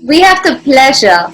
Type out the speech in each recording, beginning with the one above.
We have the pleasure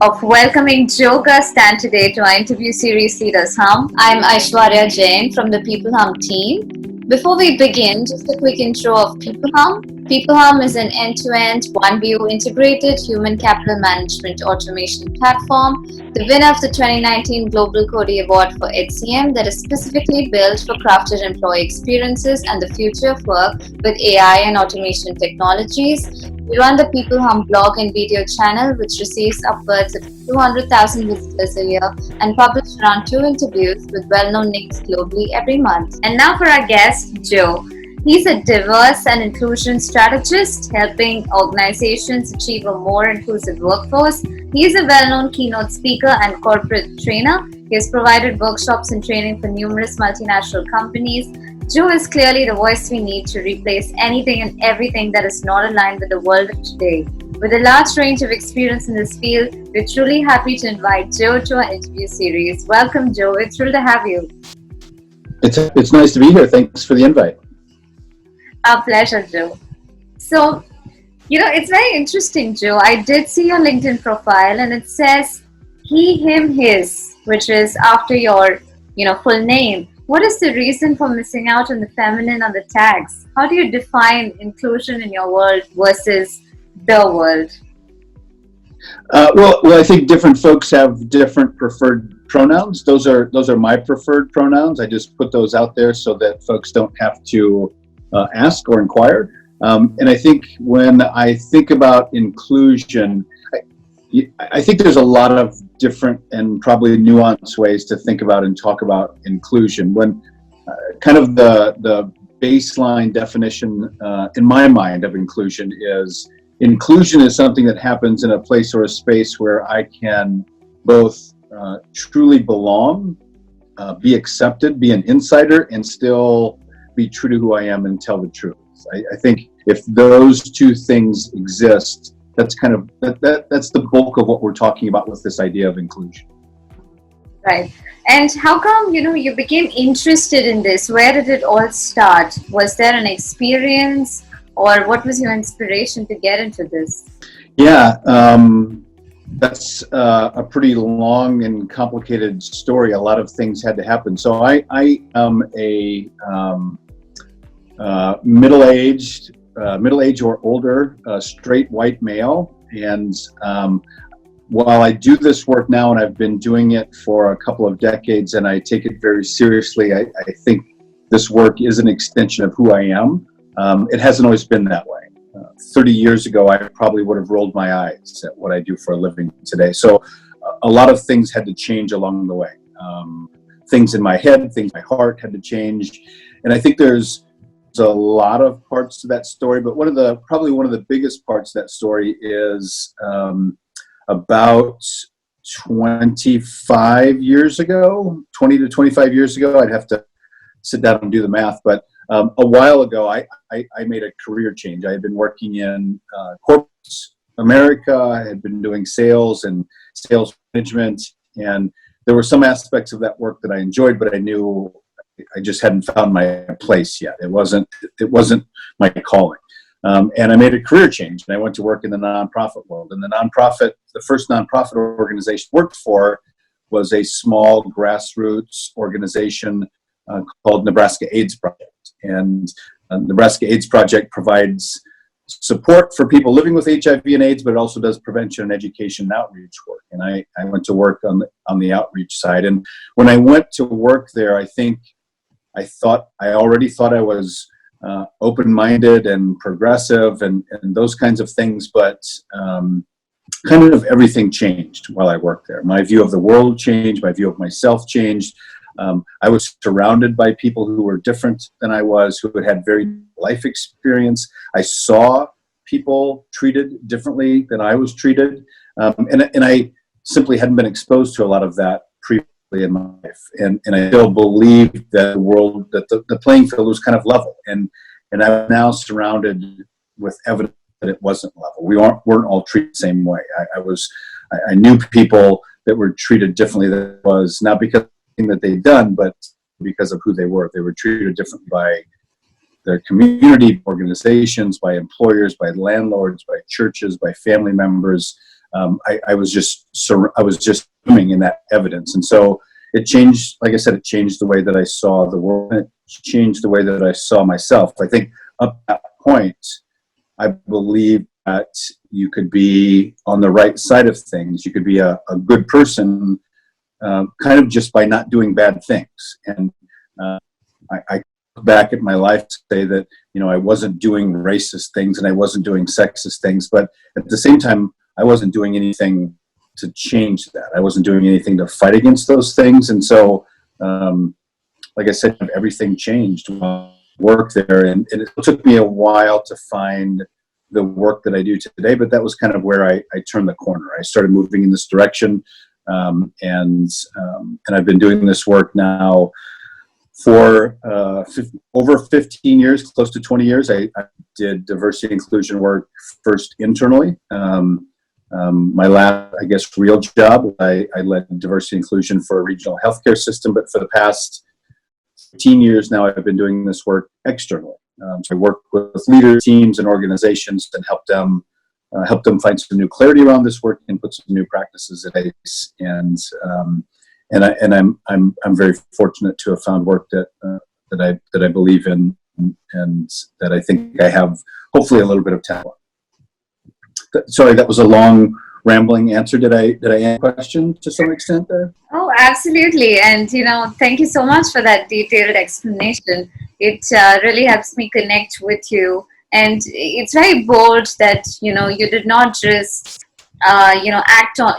of welcoming Joe Gerstandt today to our interview series Leaders Hum. I'm Aishwarya Jain from the peopleHum team. Before we begin, just a quick intro of peopleHum. peopleHum is an end-to-end, one-view integrated human capital management automation platform, the winner of the 2019 Global Cody Award for HCM that is specifically built for crafted employee experiences and the future of work with AI and automation technologies. We run the peopleHum blog and video channel, which receives upwards of 200,000 visitors a year and publish around 2 interviews with well-known names globally every month. And now for our guest, Joe. He's a diverse and inclusion strategist, helping organizations achieve a more inclusive workforce. He is a well-known keynote speaker and corporate trainer. He has provided workshops and training for numerous multinational companies. Joe is clearly the voice we need to replace anything and everything that is not aligned with the world of today. With a large range of experience in this field, we're truly happy to invite Joe to our interview series. Welcome, Joe. It's thrilled to have you. It's nice to be here. Thanks for the invite. Our pleasure, Joe. So, it's very interesting, Joe. I did see your LinkedIn profile and it says he, him, his, which is after your, full name. What is the reason for missing out on the feminine on the tags? How do you define inclusion in your world versus the world? Well, I think different folks have different preferred pronouns. Those are my preferred pronouns. I just put those out there so that folks don't have to ask or inquire. And I think when I think about inclusion, I think there's a lot of different and probably nuanced ways to think about and talk about inclusion. When kind of the baseline definition in my mind of inclusion is something that happens in a place or a space where I can both truly belong, be accepted, be an insider, and still be true to who I am and tell the truth. I think if those two things exist, that's kind of that's the bulk of what we're talking about with this idea of inclusion. Right. And how come you became interested in this? Where did it all start? Was there an experience, or what was your inspiration to get into this? Yeah, that's a pretty long and complicated story. A lot of things had to happen. So I am a middle-aged or older, straight white male. And while I do this work now, and I've been doing it for a couple of decades, and I take it very seriously, I think this work is an extension of who I am. It hasn't always been that way. 30 years ago, I probably would have rolled my eyes at what I do for a living today. So a lot of things had to change along the way. Things in my head, things in my heart had to change. And I think there's a lot of parts to that story, but probably one of the biggest parts of that story is about 25 years ago, 20 to 25 years ago. I'd have to sit down and do the math, but a while ago, I made a career change. I had been working in corporate America. I had been doing sales and sales management, and there were some aspects of that work that I enjoyed, but I knew I just hadn't found my place yet. It wasn't my calling. And I made a career change, and I went to work in the nonprofit world. And the first nonprofit organization I worked for was a small grassroots organization called Nebraska AIDS Project. And Nebraska AIDS Project provides support for people living with HIV and AIDS, but it also does prevention and education and outreach work. And I went to work on the outreach side. And when I went to work there, I already thought I was open-minded and progressive and those kinds of things, but kind of everything changed while I worked there. My view of the world changed, my view of myself changed. I was surrounded by people who were different than I was, who had very life experience. I saw people treated differently than I was treated, and I simply hadn't been exposed to a lot of that previously in my life. And I still believe that the playing field was kind of level, and I'm now surrounded with evidence that it wasn't level. We weren't all treated the same way. I knew people that were treated differently than it was, not because that they'd done, but because of who they were. They were treated differently by their community, organizations, by employers, by landlords, by churches, by family members. I was just swimming in that evidence, and so it changed. Like I said, it changed the way that I saw the world. It changed the way that I saw myself. I think up to that point, I believe that you could be on the right side of things. You could be a good person, kind of just by not doing bad things. And I look back at my life to say that, I wasn't doing racist things and I wasn't doing sexist things, but at the same time, I wasn't doing anything to change that. I wasn't doing anything to fight against those things. And so, like I said, everything changed when I worked there. And it took me a while to find the work that I do today, but that was kind of where I turned the corner. I started moving in this direction. And I've been doing this work now for over 15 years, close to 20 years. I did diversity and inclusion work first internally. My last, I guess, real job, I led diversity and inclusion for a regional healthcare system, but for the past 15 years now, I've been doing this work externally. So I work with leaders, teams, and organizations and help them find some new clarity around this work and put some new practices in place. And I'm very fortunate to have found work that I believe in and that I think I have hopefully a little bit of talent. Sorry, that was a long, rambling answer. Did I answer your question to some extent there? Oh, absolutely. And, thank you so much for that detailed explanation. It really helps me connect with you. And it's very bold that, you did not just,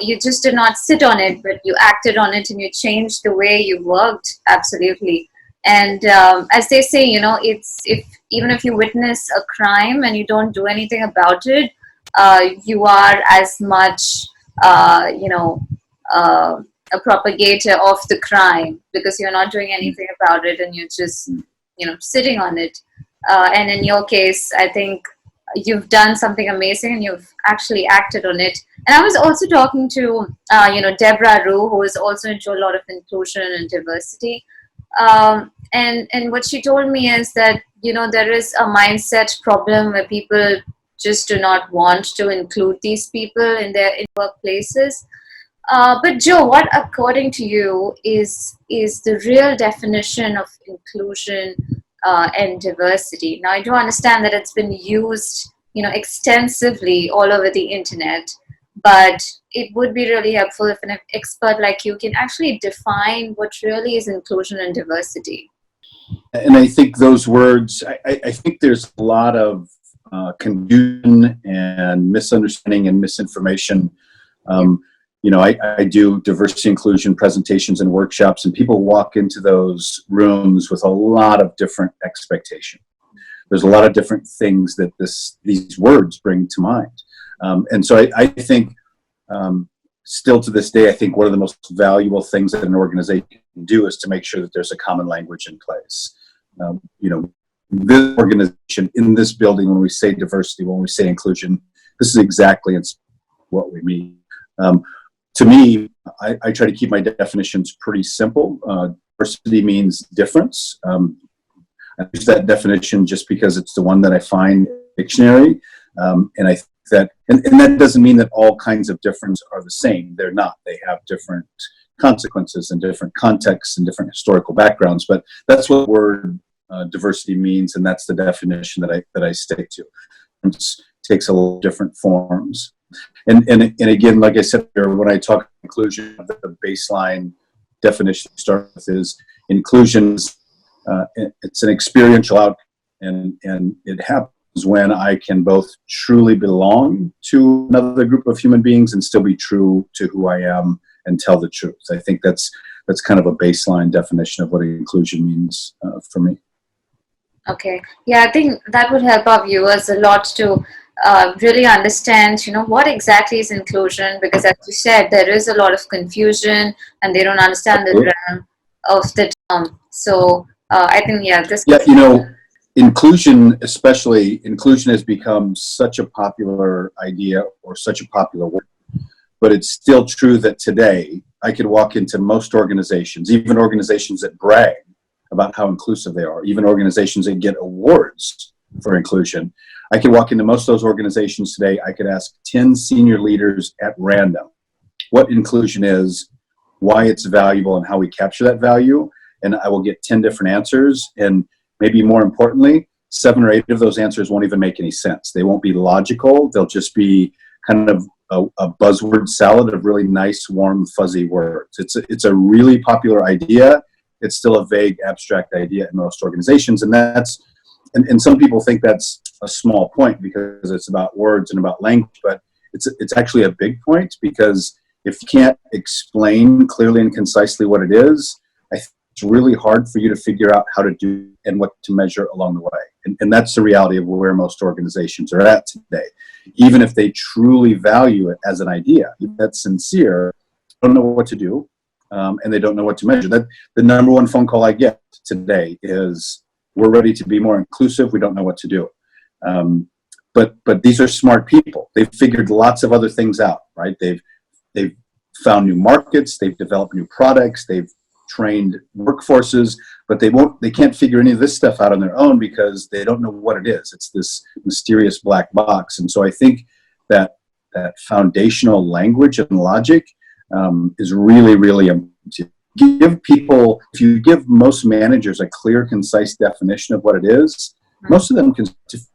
you just did not sit on it, but you acted on it and you changed the way you worked. Absolutely. And as they say, even if you witness a crime and you don't do anything about it, you are as much, a propagator of the crime because you're not doing anything about it and you're just, sitting on it. And in your case, I think you've done something amazing and you've actually acted on it. And I was also talking to, Deborah Rue, who is also into a lot of inclusion and diversity. And what she told me is that, there is a mindset problem where people just do not want to include these people in their workplaces. But Joe, what according to you is the real definition of inclusion and diversity? Now, I do understand that it's been used, extensively all over the internet, but it would be really helpful if an expert like you can actually define what really is inclusion and diversity. And I think those words, I think there's a lot of confusion and misunderstanding and misinformation. I do diversity inclusion presentations and workshops, and people walk into those rooms with a lot of different expectations. There's a lot of different things that these words bring to mind. And so I think still to this day, I think one of the most valuable things that an organization can do is to make sure that there's a common language in place. This organization in this building, when we say diversity, when we say inclusion, this is exactly what we mean. To me, I try to keep my definitions pretty simple. Diversity means difference. I use that definition just because it's the one that I find in the dictionary. And I think that, and that doesn't mean that all kinds of difference are the same. They're not. They have different consequences and different contexts and different historical backgrounds. But that's what the word diversity means, and that's the definition that I stick to. It takes a little different forms. And again, like I said earlier, when I talk inclusion, the baseline definition to start with is inclusion. It's an experiential outcome, and it happens when I can both truly belong to another group of human beings and still be true to who I am and tell the truth. I think that's kind of a baseline definition of what inclusion means for me. Okay. Yeah, I think that would help our viewers a lot to really understand, what exactly is inclusion, because as you said, there is a lot of confusion and they don't understand the realm of the term. So I think, this. Yeah, inclusion has become such a popular idea or such a popular word, but it's still true that today I could walk into most organizations, even organizations that brag about how inclusive they are. Even organizations that get awards for inclusion. I could walk into most of those organizations today. I could ask 10 senior leaders at random what inclusion is, why it's valuable, and how we capture that value. And I will get 10 different answers. And maybe more importantly, 7 or 8 of those answers won't even make any sense. They won't be logical. They'll just be kind of a buzzword salad of really nice, warm, fuzzy words. It's a really popular idea. It's still a vague, abstract idea in most organizations. And some people think that's a small point because it's about words and about language, but it's actually a big point, because if you can't explain clearly and concisely what it is, I think it's really hard for you to figure out how to do and what to measure along the way. And that's the reality of where most organizations are at today. Even if they truly value it as an idea, if that's sincere, they don't know what to do, and they don't know what to measure. That the number one phone call I get today is, we're ready to be more inclusive, we don't know what to do. But these are smart people. They've figured lots of other things out, right? They've found new markets, they've developed new products, they've trained workforces, but they can't figure any of this stuff out on their own because they don't know what it is. It's this mysterious black box. And so I think that foundational language and logic is really, really important. If you give most managers a clear, concise definition of what it is, most of them can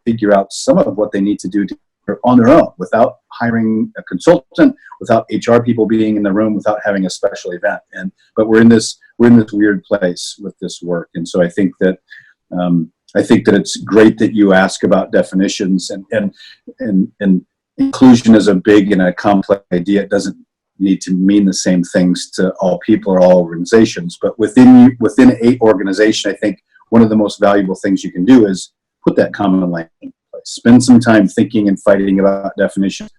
figure out some of what they need to do on their own, without hiring a consultant, without HR people being in the room, without having a special event. But we're in this weird place with this work. And so I think that it's great that you ask about definitions, and inclusion is a big and a complex idea. It doesn't need to mean the same things to all people or all organizations. But within a organization, I think one of the most valuable things you can do is put that common language in place. Spend some time thinking and fighting about definitions.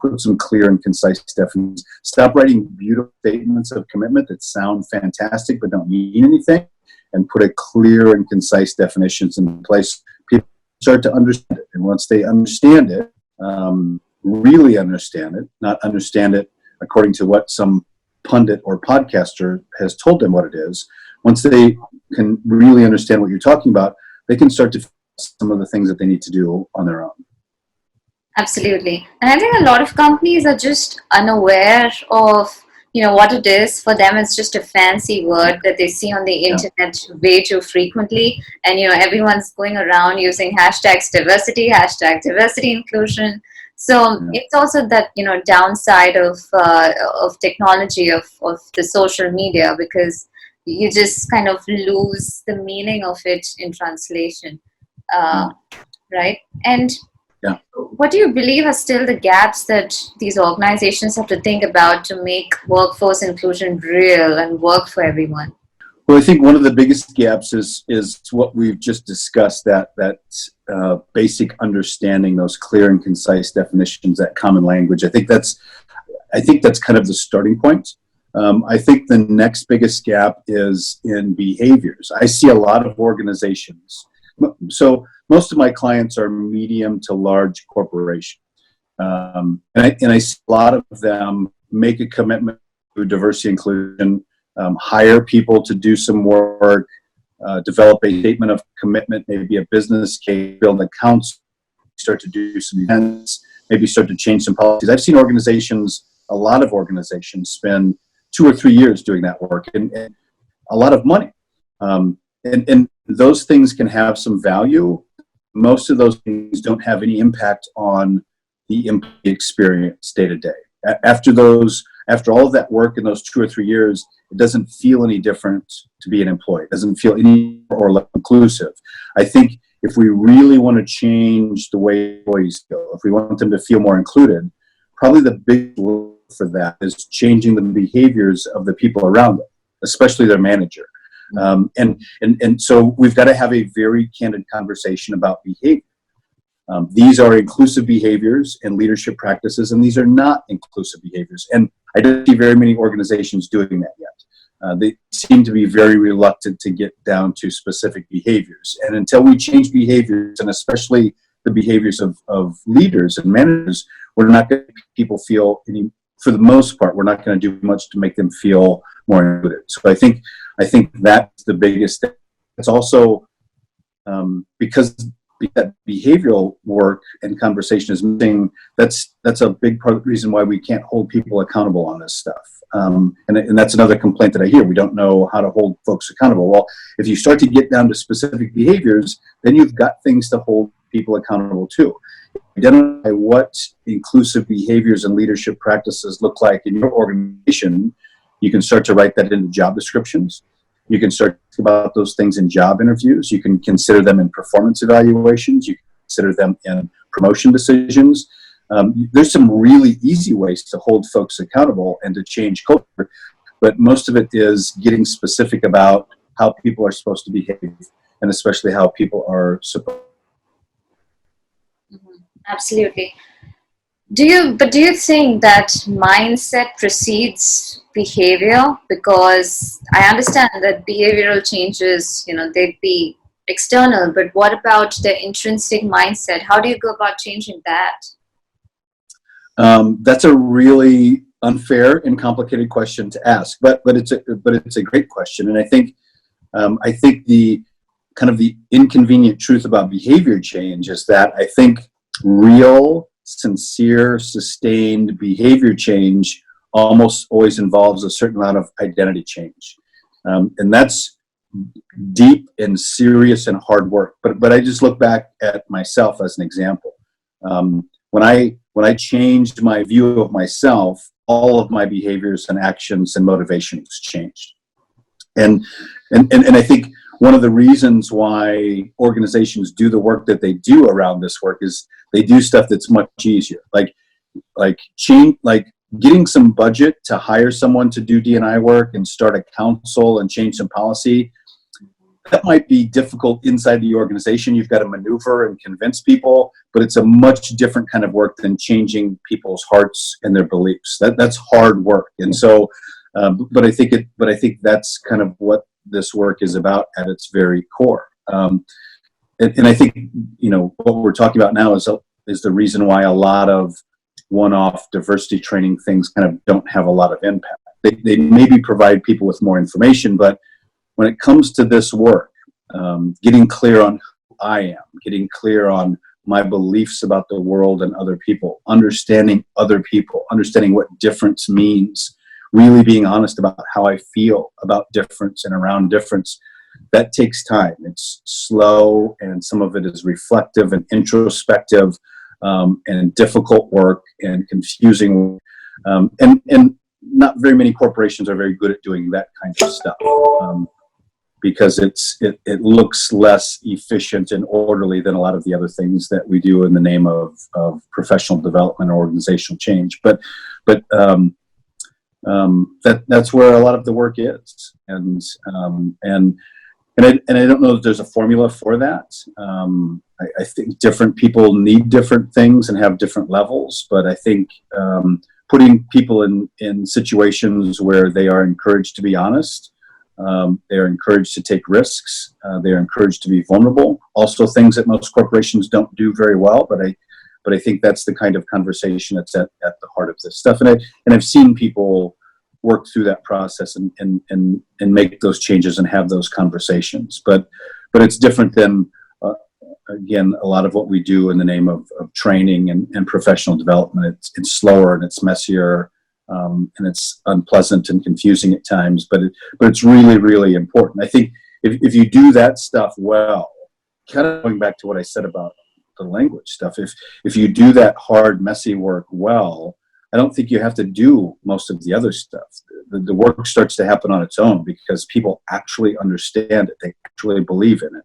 Put some clear and concise definitions. Stop writing beautiful statements of commitment that sound fantastic but don't mean anything, and put a clear and concise definitions in place. People start to understand it. And once they understand it, really understand it, not understand it according to what some pundit or podcaster has told them what it is, once they can really understand what you're talking about, they can start to figure out some of the things that they need to do on their own. Absolutely. And I think a lot of companies are just unaware of, what it is. For them, it's just a fancy word that they see on the internet way too frequently. And, everyone's going around using hashtags diversity inclusion. So it's also that, downside of technology, of the social media, because you just kind of lose the meaning of it in translation, right? And what do you believe are still the gaps that these organizations have to think about to make workforce inclusion real and work for everyone? Well, I think one of the biggest gaps is what we've just discussed, that basic understanding, those clear and concise definitions, that common language. I think that's kind of the starting point. I think the next biggest gap is in behaviors. I see a lot of organizations. So most of my clients are medium to large corporations. And I see a lot of them make a commitment to diversity inclusion, hire people to do some work, develop a statement of commitment, maybe a business case, build accounts, start to do some events, maybe start to change some policies. I've seen a lot of organizations spend 2 or 3 years doing that work, and a lot of money. And those things can have some value. Most of those things don't have any impact on the employee experience day to day. After all of that work in those 2 or 3 years, it doesn't feel any different to be an employee. It doesn't feel any more or less inclusive. I think if we really want to change the way employees feel, if we want them to feel more included, probably the big goal for that is changing the behaviors of the people around them, especially their manager. And so we've got to have a very candid conversation about behavior. These are inclusive behaviors and leadership practices, and these are not inclusive behaviors. And I don't see very many organizations doing that yet. They seem to be very reluctant to get down to specific behaviors. And until we change behaviors, and especially the behaviors of leaders and managers, we're not going to make people feel for the most part, we're not going to do much to make them feel more included. So I think that's the biggest thing. it's also because that behavioral work and conversation is missing. That's a big part of the reason why we can't hold people accountable on this stuff. And that's another complaint that I hear. We don't know how to hold folks accountable. Well, if you start to get down to specific behaviors, then you've got things to hold people accountable to. Identify what inclusive behaviors and leadership practices look like in your organization. You can start to write that into job descriptions. You can start to think about those things in job interviews. You can consider them in performance evaluations. You can consider them in promotion decisions. There's some really easy ways to hold folks accountable and to change culture, but most of it is getting specific about how people are supposed to behave, and especially how people are supposed. Absolutely. Do you think that mindset precedes behavior? Because I understand that behavioral changes, they'd be external, but what about the intrinsic mindset? How do you go about changing that? That's a really unfair and complicated question to ask, but it's a great question, and I think the kind of the inconvenient truth about behavior change is that I think real, sincere, sustained behavior change almost always involves a certain amount of identity change, and that's deep and serious and hard work. But I just look back at myself as an example. When I changed my view of myself, all of my behaviors and actions and motivations changed. And I think one of the reasons why organizations do the work that they do around this work is they do stuff that's much easier. Like getting some budget to hire someone to do D&I work and start a council and change some policy. That might be difficult inside the organization. You've got to maneuver and convince people, but it's a much different kind of work than changing people's hearts and their beliefs. That's hard work. And so, but I think that's kind of what this work is about at its very core. And I think, what we're talking about now is the reason why a lot of one-off diversity training things kind of don't have a lot of impact. They maybe provide people with more information, but when it comes to this work, getting clear on who I am, getting clear on my beliefs about the world and other people, understanding other people, understanding what difference means, really being honest about how I feel about difference and around difference, that takes time. It's slow, and some of it is reflective and introspective, and difficult work and confusing. And not very many corporations are very good at doing that kind of stuff. Because it looks less efficient and orderly than a lot of the other things that we do in the name of professional development or organizational change. But that's where a lot of the work is, and I don't know that there's a formula for that. I think different people need different things and have different levels, but I think putting people in situations where they are encouraged to be honest. They're encouraged to take risks. They're encouraged to be vulnerable. Also, things that most corporations don't do very well. But I think that's the kind of conversation that's at the heart of this stuff. And I've seen people work through that process and make those changes and have those conversations. But it's different than again a lot of what we do in the name of training and professional development. It's slower and it's messier. And it's unpleasant and confusing at times, but it's really, really important. I think if you do that stuff well, kind of going back to what I said about the language stuff, if you do that hard, messy work well, I don't think you have to do most of the other stuff. The work starts to happen on its own because people actually understand it. They actually believe in it.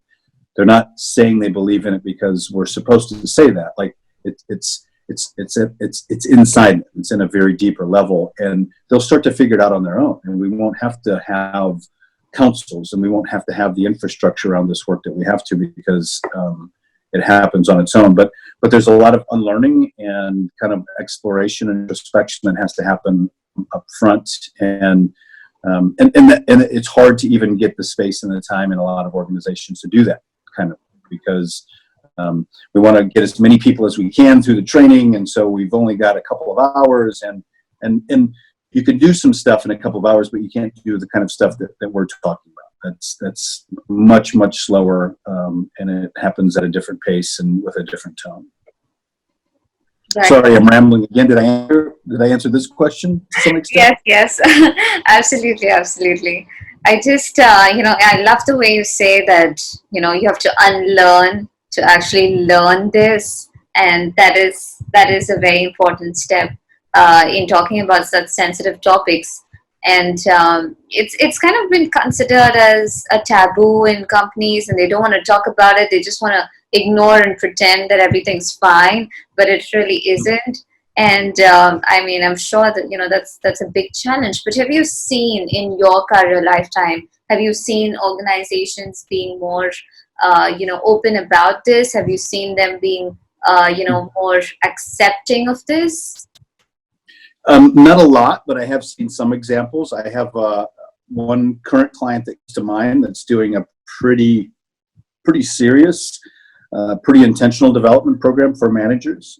They're not saying they believe in it because we're supposed to say that. Like it's inside them. It's in a very deeper level, and they'll start to figure it out on their own. And we won't have to have councils, and we won't have to have the infrastructure around this work that we have to, because it happens on its own. But there's a lot of unlearning and kind of exploration and introspection that has to happen up front, and it's hard to even get the space and the time in a lot of organizations to do that kind of, because we want to get as many people as we can through the training, and so we've only got a couple of hours, and you can do some stuff in a couple of hours, but you can't do the kind of stuff that we're talking about. That's much, much slower, and it happens at a different pace and with a different tone. Right. Sorry, I'm rambling again. Did I answer this question to some extent? Yes, absolutely, absolutely. I just, I love the way you say that, you have to unlearn to actually learn this. And that is a very important step in talking about such sensitive topics. And it's kind of been considered as a taboo in companies, and they don't want to talk about it. They just want to ignore and pretend that everything's fine, but it really isn't. And I mean, I'm sure that that's a big challenge. But have you seen in your career lifetime? Have you seen organizations being more, open about this? Have you seen them being, more accepting of this? Not a lot, but I have seen some examples. I have one current client that comes to mind that's doing a pretty serious, pretty intentional development program for managers.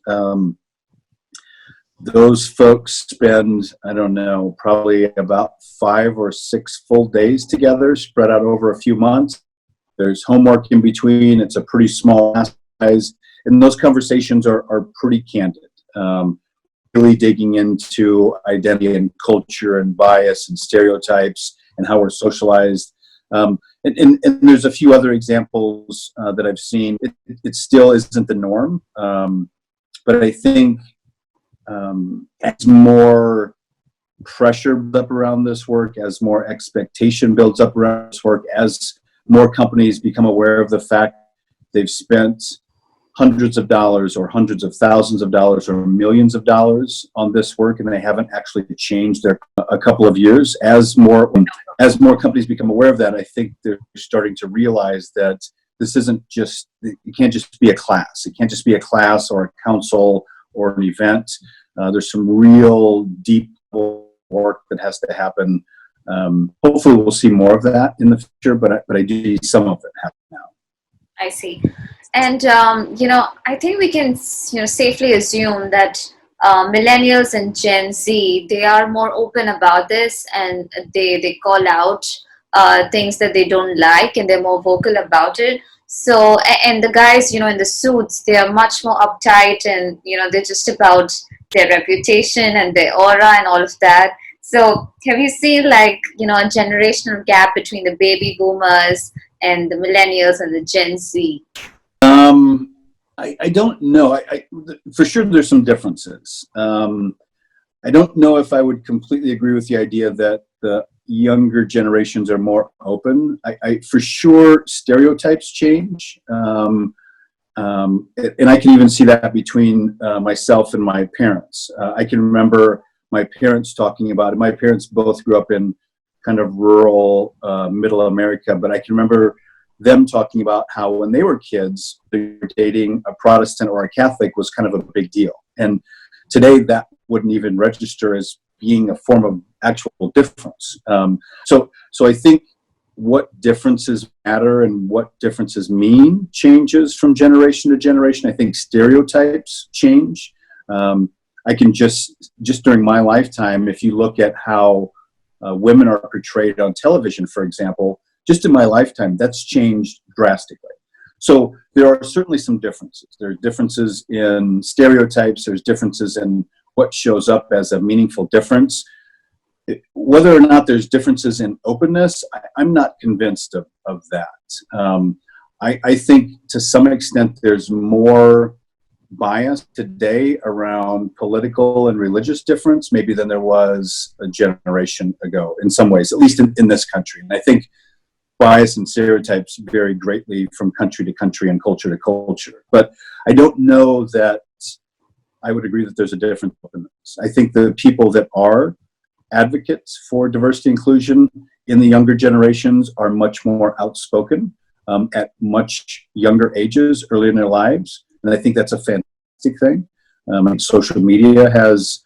Those folks spend, I don't know, probably about 5 or 6 full days together, spread out over a few months. There's homework in between. It's a pretty small size, and those conversations are pretty candid. Really digging into identity and culture and bias and stereotypes and how we're socialized. And there's a few other examples that I've seen. It still isn't the norm, but I think as more pressure builds up around this work, as more expectation builds up around this work, as more companies become aware of the fact they've spent hundreds of dollars or hundreds of thousands of dollars or millions of dollars on this work, and they haven't actually changed their a couple of years. As more companies become aware of that, I think they're starting to realize that this isn't just, it can't just be a class. It can't just be a class or a council or an event. There's some real deep work that has to happen. Hopefully we'll see more of that in the future, but I do see some of it happen now. I see. And, I think we can, safely assume that millennials and Gen Z, they are more open about this, and they call out things that they don't like, and they're more vocal about it. So, and the guys, in the suits, they are much more uptight, and, they're just about their reputation and their aura and all of that. So have you seen a generational gap between the baby boomers and the millennials and the Gen Z? I don't know. For sure there's some differences. I don't know if I would completely agree with the idea that the younger generations are more open. For sure stereotypes change. And I can even see that between myself and my parents. I can remember my parents talking about it. My parents both grew up in kind of rural middle America, but I can remember them talking about how when they were kids, dating a Protestant or a Catholic was kind of a big deal. And today that wouldn't even register as being a form of actual difference. So I think what differences matter and what differences mean changes from generation to generation. I think stereotypes change. I can just during my lifetime, if you look at how women are portrayed on television, for example, just in my lifetime, that's changed drastically. So there are certainly some differences. There are differences in stereotypes. There's differences in what shows up as a meaningful difference. Whether or not there's differences in openness, I'm not convinced of that. I think to some extent there's more bias today around political and religious difference maybe than there was a generation ago in some ways, at least in this country. And I think bias and stereotypes vary greatly from country to country and culture to culture. But I don't know that I would agree that there's a different openness. I think the people that are advocates for diversity inclusion in the younger generations are much more outspoken at much younger ages, early in their lives. And I think that's a fantastic thing. Social media has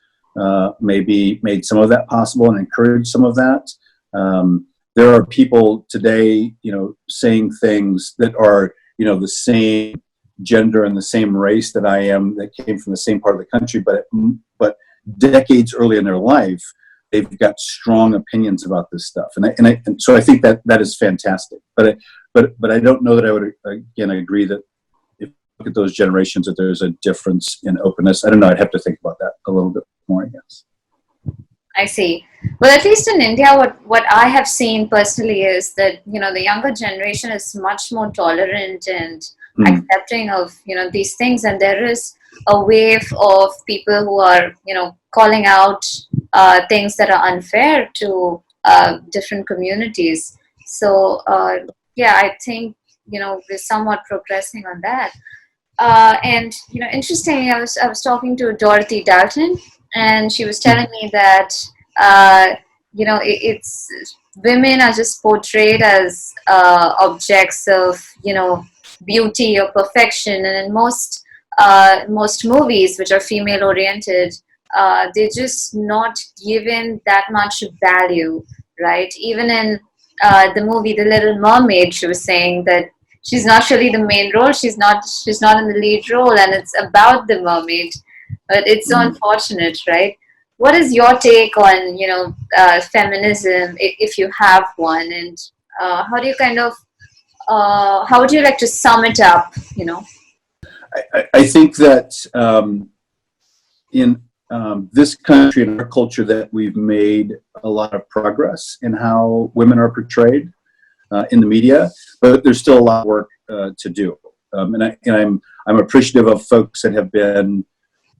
maybe made some of that possible and encouraged some of that. There are people today, saying things that are, the same gender and the same race that I am, that came from the same part of the country, but decades early in their life, they've got strong opinions about this stuff, and so I think that is fantastic. But I don't know that I would again agree that if you look at those generations that there's a difference in openness. I don't know. I'd have to think about that a little bit more, I guess. I see. Well, at least in India, what I have seen personally is that, the younger generation is much more tolerant and accepting of, these things. And there is a wave of people who are, calling out things that are unfair to different communities. So, yeah, I think, we're somewhat progressing on that. And interestingly, I was talking to Dorothy Dalton, and she was telling me that it's women are just portrayed as objects of beauty or perfection, and in most movies which are female oriented, they're just not given that much value, right? Even in the movie The Little Mermaid, she was saying that she's not really the main role. She's not in the lead role, and it's about the mermaid. But it's so unfortunate, right? What is your take on feminism, if you have one, and how do you how would you like to sum it up? I think that in this country and our culture that we've made a lot of progress in how women are portrayed in the media, but there's still a lot of work to do. And I'm appreciative of folks that have been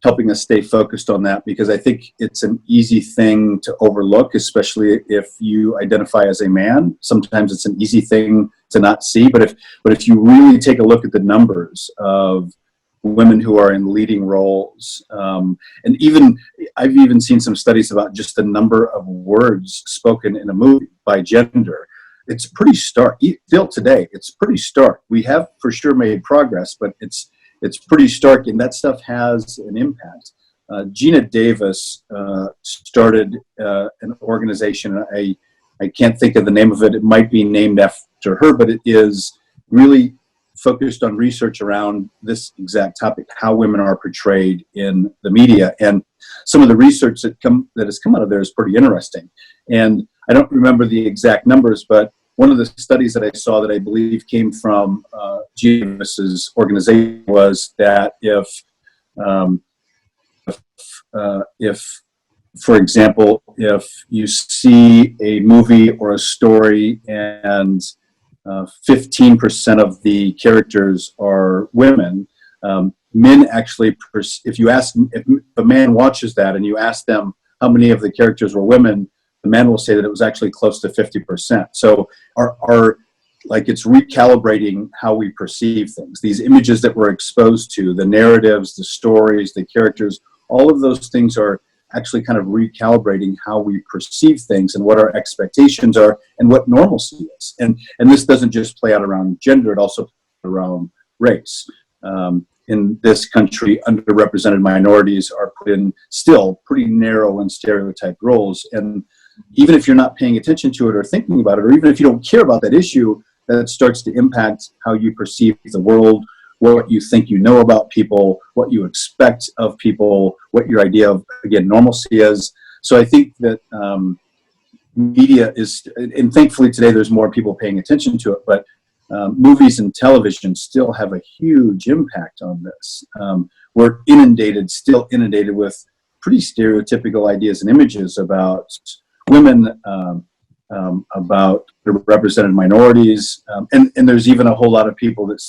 helping us stay focused on that, because I think it's an easy thing to overlook, especially if you identify as a man. Sometimes it's an easy thing to not see, but if you really take a look at the numbers of women who are in leading roles, and I've even seen some studies about just the number of words spoken in a movie by gender. It's pretty stark. Still today, it's pretty stark. We have for sure made progress, but it's pretty stark, and that stuff has an impact. Gina Davis started an organization. I can't think of the name of it. It might be named after her, but it is really focused on research around this exact topic: how women are portrayed in the media. And some of the research that has come out of there is pretty interesting. And I don't remember the exact numbers, but one of the studies that I saw that I believe came from Davis's organization was that if, for example, if you see a movie or a story and 15% of the characters are women, men actually, if a man watches that and you ask them how many of the characters were women, the men will say that it was actually close to 50%. So it's recalibrating how we perceive things. These images that we're exposed to, the narratives, the stories, the characters, all of those things are actually kind of recalibrating how we perceive things and what our expectations are and what normalcy is. And this doesn't just play out around gender, it also plays out around race. In this country, underrepresented minorities are put in still pretty narrow and stereotyped roles. And even if you're not paying attention to it or thinking about it, or even if you don't care about that issue, that starts to impact how you perceive the world, what you think you know about people, what you expect of people, what your idea of, again, normalcy is. So I think that media is, and thankfully today there's more people paying attention to it, but movies and television still have a huge impact on this. We're still inundated with pretty stereotypical ideas and images about women, about represented minorities, and there's even a whole lot of people that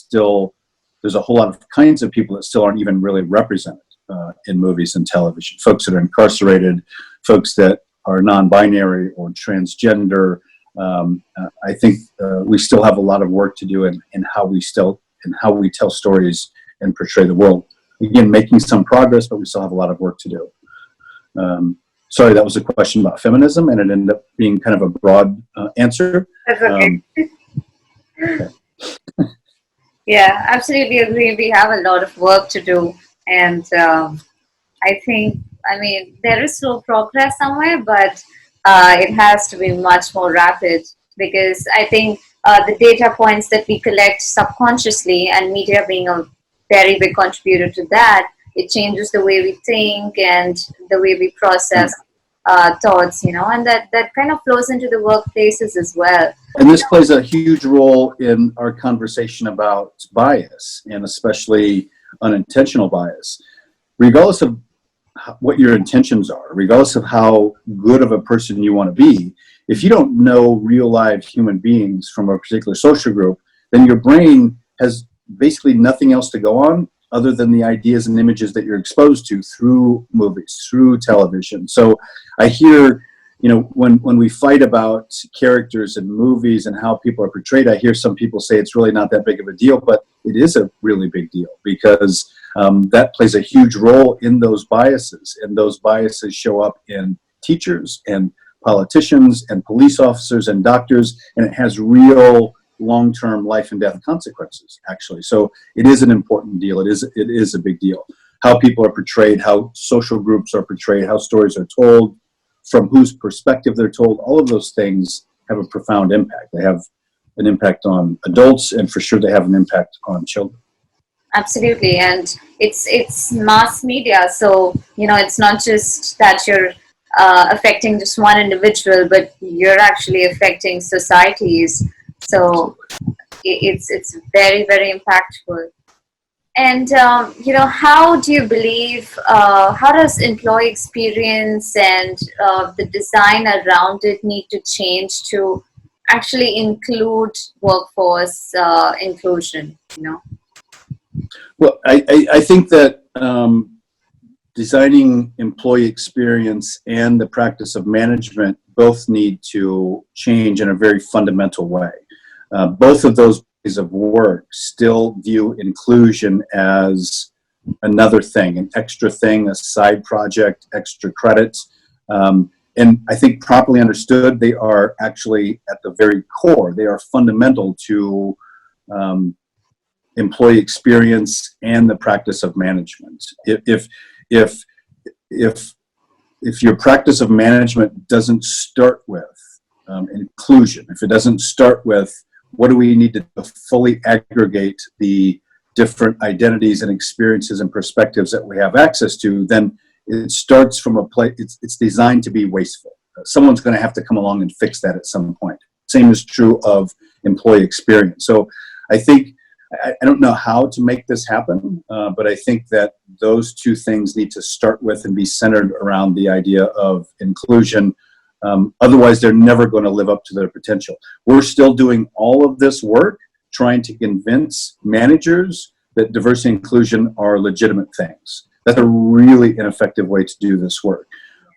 there's a whole lot of kinds of people that still aren't even really represented in movies and television. Folks that are incarcerated, folks that are non-binary or transgender. I think we still have a lot of work to do in how we tell stories and portray the world. Again, making some progress, but we still have a lot of work to do. Sorry, that was a question about feminism, and it ended up being kind of a broad answer. That's okay. Okay. Yeah, absolutely agree. We have a lot of work to do, and I think, there is slow progress somewhere, but it has to be much more rapid, because I think the data points that we collect subconsciously, and media being a very big contributor to that, it changes the way we think and the way we process thoughts, and that kind of flows into the workplaces as well. And this plays a huge role in our conversation about bias, and especially unintentional bias. Regardless of what your intentions are, regardless of how good of a person you want to be, if you don't know real live human beings from a particular social group, then your brain has basically nothing else to go on other than the ideas and images that you're exposed to through movies, through television. So I hear, when we fight about characters in movies and how people are portrayed, I hear some people say it's really not that big of a deal, but it is a really big deal because that plays a huge role in those biases, and those biases show up in teachers and politicians and police officers and doctors, and it has real long-term life and death consequences, actually. So it is an important deal. It is a big deal. How people are portrayed, how social groups are portrayed, how stories are told, from whose perspective they're told, all of those things have a profound impact. They have an impact on adults, and for sure they have an impact on children. Absolutely, and it's mass media, so it's not just that you're affecting just one individual, but you're actually affecting societies. So it's very, very impactful. And how do you believe? How does employee experience and the design around it need to change to actually include workforce inclusion? Well, I think that designing employee experience and the practice of management both need to change in a very fundamental way. Both of those ways of work still view inclusion as another thing, an extra thing, a side project, extra credits. And I think properly understood, they are actually at the very core. They are fundamental to employee experience and the practice of management. If your practice of management doesn't start with inclusion, if it doesn't start with what do we need to fully aggregate the different identities and experiences and perspectives that we have access to, then it starts from a place, it's designed to be wasteful. Someone's going to have to come along and fix that at some point. Same is true of employee experience. So I think, I don't know how to make this happen, but I think that those two things need to start with and be centered around the idea of inclusion. Otherwise, they're never going to live up to their potential. We're still doing all of this work trying to convince managers that diversity and inclusion are legitimate things. That's a really ineffective way to do this work.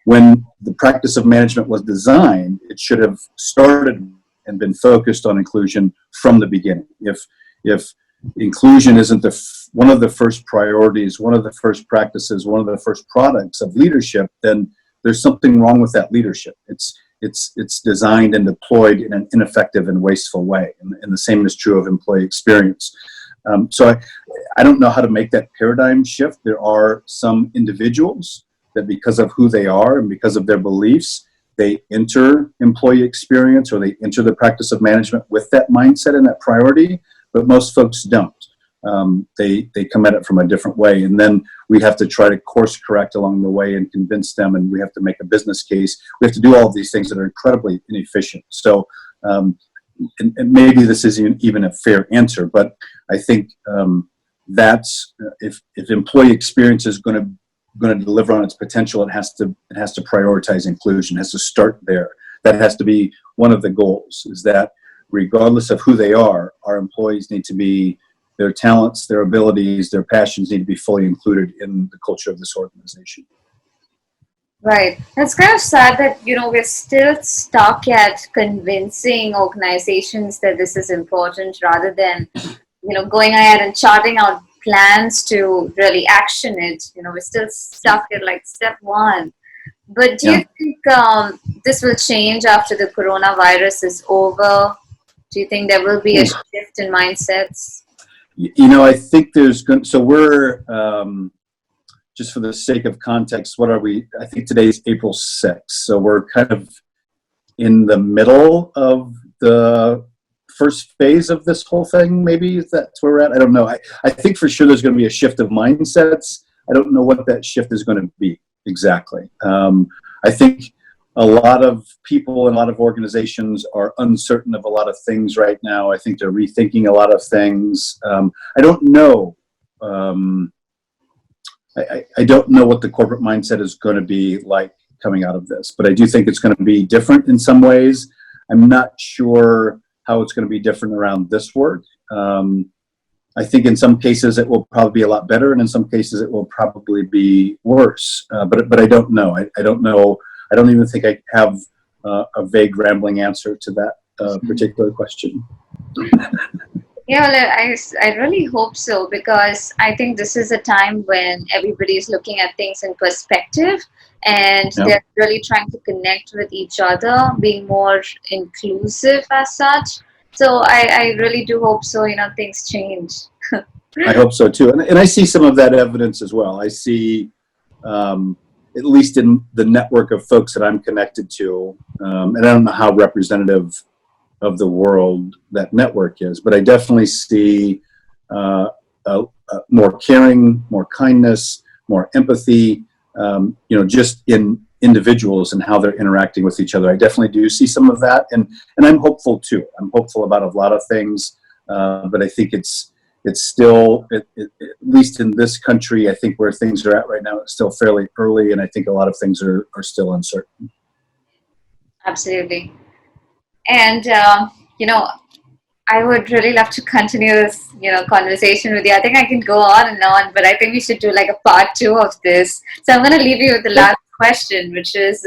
When the practice of management was designed, it should have started and been focused on inclusion from the beginning. If inclusion isn't one of the first priorities, one of the first practices, one of the first products of leadership, then there's something wrong with that leadership. It's designed and deployed in an ineffective and wasteful way. And the same is true of employee experience. So I don't know how to make that paradigm shift. There are some individuals that because of who they are and because of their beliefs, they enter employee experience or they enter the practice of management with that mindset and that priority, but most folks don't. They come at it from a different way, and then we have to try to course correct along the way and convince them, and we have to make a business case. We have to do all of these things that are incredibly inefficient. So and maybe this isn't even a fair answer, but I think that's if employee experience is going to deliver on its potential, it has to prioritize inclusion. It has to start there. That has to be one of the goals. Is that regardless of who they are, our employees need to be, their talents, their abilities, their passions need to be fully included in the culture of this organization. Right. It's kind of sad that, we're still stuck at convincing organizations that this is important rather than, going ahead and charting out plans to really action it. We're still stuck at like step one. But do you think this will change after the coronavirus is over? Do you think there will be a shift in mindsets? I think there's going. So we're just for the sake of context. What are we? I think today's April 6th. So we're kind of in the middle of the first phase of this whole thing. Maybe that's where we're at. I don't know. I think for sure there's going to be a shift of mindsets. I don't know what that shift is going to be exactly. I think a lot of people and a lot of organizations are uncertain of a lot of things right now. I think they're rethinking a lot of things. I don't know. I don't know what the corporate mindset is going to be like coming out of this, but I do think it's going to be different in some ways. I'm not sure how it's going to be different around this work. I think in some cases it will probably be a lot better, and in some cases it will probably be worse. But I don't know. I don't know. I don't even think I have a vague, rambling answer to that particular question. Yeah, well, I really hope so, because I think this is a time when everybody is looking at things in perspective, and Yeah. they're really trying to connect with each other, being more inclusive as such. So I really do hope so, things change. I hope so too. And I see some of that evidence as well. I see, at least in the network of folks that I'm connected to, and I don't know how representative of the world that network is, but I definitely see more caring, more kindness, more empathy, just in individuals and how they're interacting with each other. I definitely do see some of that, and I'm hopeful too. I'm hopeful about a lot of things, but I think it's still, at least in this country, I think where things are at right now, it's still fairly early, and I think a lot of things are still uncertain. Absolutely. And, I would really love to continue this, conversation with you. I think I can go on and on, but I think we should do like a part two of this. So I'm going to leave you with the last question, which is,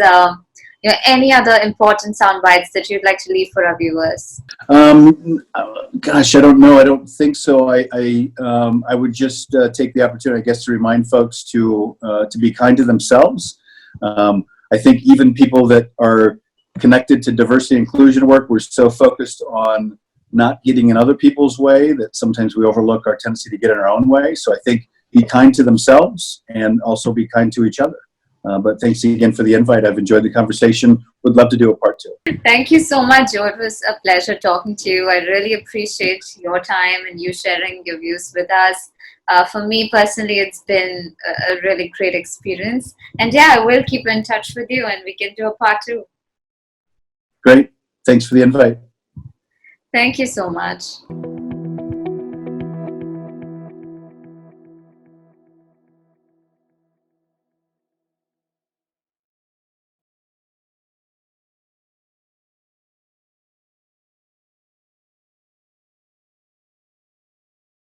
any other important sound bites that you'd like to leave for our viewers? Gosh, I don't know. I don't think so. I would just take the opportunity, I guess, to remind folks to be kind to themselves. I think even people that are connected to diversity and inclusion work, we're so focused on not getting in other people's way that sometimes we overlook our tendency to get in our own way. So I think be kind to themselves and also be kind to each other. But thanks again for the invite. I've enjoyed the conversation. Would love to do a part two. Thank you so much, Joe. It was a pleasure talking to you. I really appreciate your time and you sharing your views with us. For me personally, it's been a really great experience. And yeah, I will keep in touch with you and we can do a part two. Great. Thanks for the invite. Thank you so much.